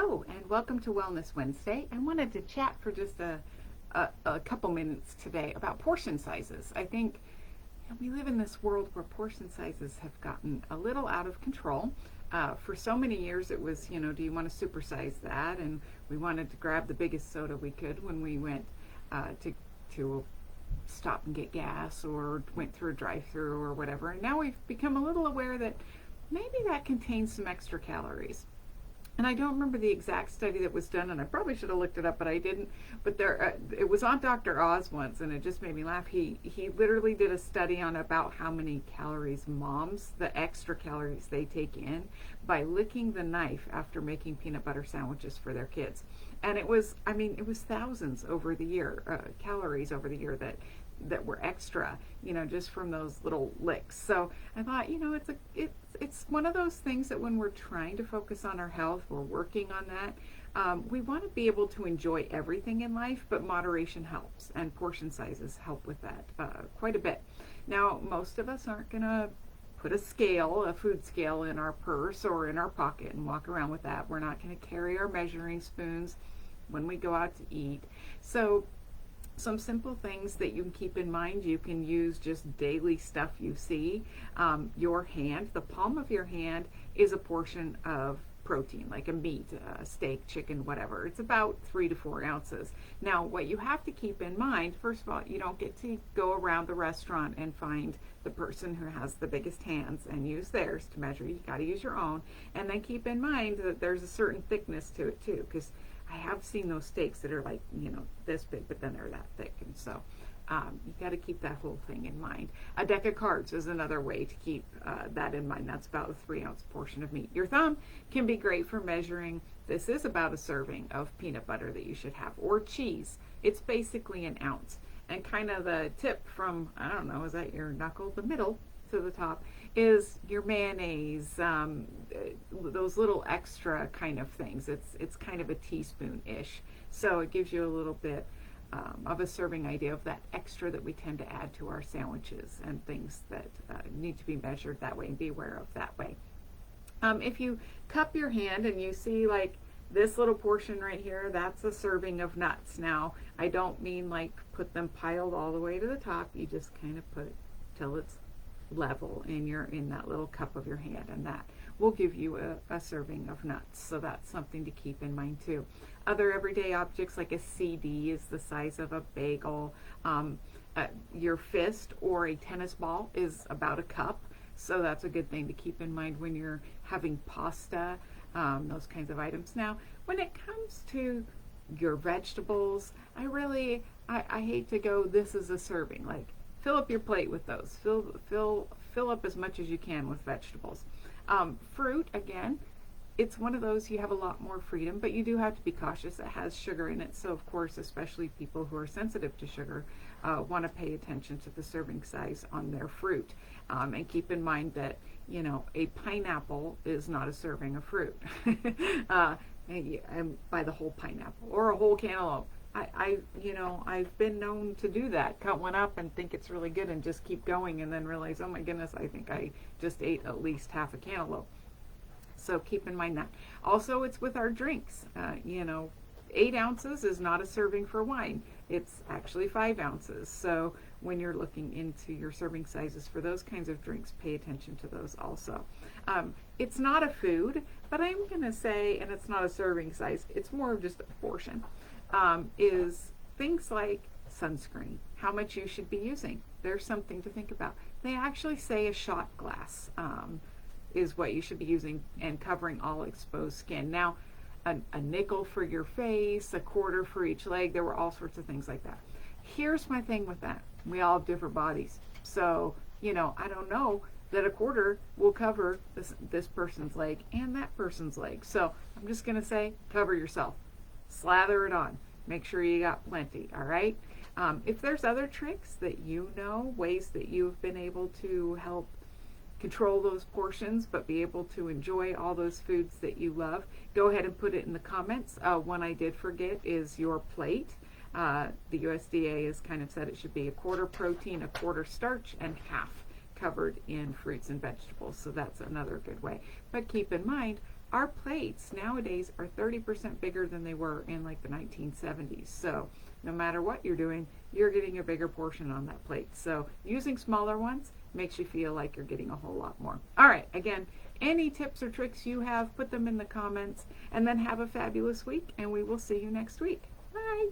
Hello and welcome to Wellness Wednesday. I wanted to chat for just a couple minutes today about portion sizes. I think we live in this world where portion sizes have gotten a little out of control. For so many years it was, do you want to supersize that? And we wanted to grab the biggest soda we could when we went to stop and get gas or went through a drive-through or whatever. And now we've become a little aware that maybe that contains some extra calories. And I don't remember the exact study that was done, and I probably should have looked it up, but I didn't. But it was on Dr. Oz once, and it just made me laugh. He literally did a study on about how many calories moms, the extra calories they take in by licking the knife after making peanut butter sandwiches for their kids. And it was thousands over the year, calories over the year that were extra, just from those little licks. So I thought, it's one of those things that when we're trying to focus on our health, we're working on that. We want to be able to enjoy everything in life, but moderation helps, and portion sizes help with that quite a bit. Now, most of us aren't going to put a food scale in our purse or in our pocket and walk around with that. We're not going to carry our measuring spoons when we go out to eat. So some simple things that you can keep in mind. You can use just daily stuff you see. Your hand, the palm of your hand, is a portion of protein, like a meat, steak, chicken, whatever. It's about 3 to 4 ounces. Now, what you have to keep in mind, first of all, you don't get to go around the restaurant and find the person who has the biggest hands and use theirs to measure. You got to use your own. And then keep in mind that there's a certain thickness to it too, because I have seen those steaks that are like, this big, but then they're that thick. And so you got to keep that whole thing in mind. A deck of cards is another way to keep that in mind. That's about a 3-ounce portion of meat. Your thumb can be great for measuring. This is about a serving of peanut butter that you should have, or cheese. It's basically an ounce. And kind of the tip from, I don't know, is that your knuckle? The middle to the top is your mayonnaise, those little extra kind of things. It's kind of a teaspoon-ish. So it gives you a little bit of a serving idea of that extra that we tend to add to our sandwiches and things that need to be measured that way and be aware of that way. If you cup your hand and you see like this little portion right here, that's a serving of nuts. Now, I don't mean like put them piled all the way to the top. You just kind of put it till it's level in that little cup of your hand, and that will give you a serving of nuts. So that's something to keep in mind too. Other everyday objects like a CD is the size of a bagel. Your fist or a tennis ball is about a cup, so that's a good thing to keep in mind when you're having pasta, those kinds of items. Now, when it comes to your vegetables, I hate to go, this is a serving. Like, fill up your plate with those. Fill up as much as you can with vegetables. Fruit, again, it's one of those you have a lot more freedom, but you do have to be cautious. It has sugar in it, so of course, especially people who are sensitive to sugar want to pay attention to the serving size on their fruit. And keep in mind that, a pineapple is not a serving of fruit. And buy the whole pineapple or a whole cantaloupe. I've been known to do that, cut one up and think it's really good and just keep going and then realize, oh my goodness, I think I just ate at least half a cantaloupe. So keep in mind that. Also, it's with our drinks. 8 ounces is not a serving for wine. It's actually 5 ounces. So when you're looking into your serving sizes for those kinds of drinks, pay attention to those also. It's not a food, but I'm going to say, and it's not a serving size, it's more of just a portion. Is things like sunscreen, how much you should be using. There's something to think about. They actually say a shot glass is what you should be using and covering all exposed skin. Now, a nickel for your face, a quarter for each leg, there were all sorts of things like that. Here's my thing with that. We all have different bodies. So, I don't know that a quarter will cover this person's leg and that person's leg. So I'm just going to say, cover yourself. Slather it on. Make sure you got plenty, all right? If there's other tricks that ways that you've been able to help control those portions but be able to enjoy all those foods that you love, go ahead and put it in the comments. One I did forget is your plate. The USDA has kind of said it should be a quarter protein, a quarter starch, and half covered in fruits and vegetables. So that's another good way. But keep in mind, our plates nowadays are 30% bigger than they were in like the 1970s. So no matter what you're doing, you're getting a bigger portion on that plate. So using smaller ones makes you feel like you're getting a whole lot more. All right, again, any tips or tricks you have, put them in the comments, and then have a fabulous week, and we will see you next week. Bye.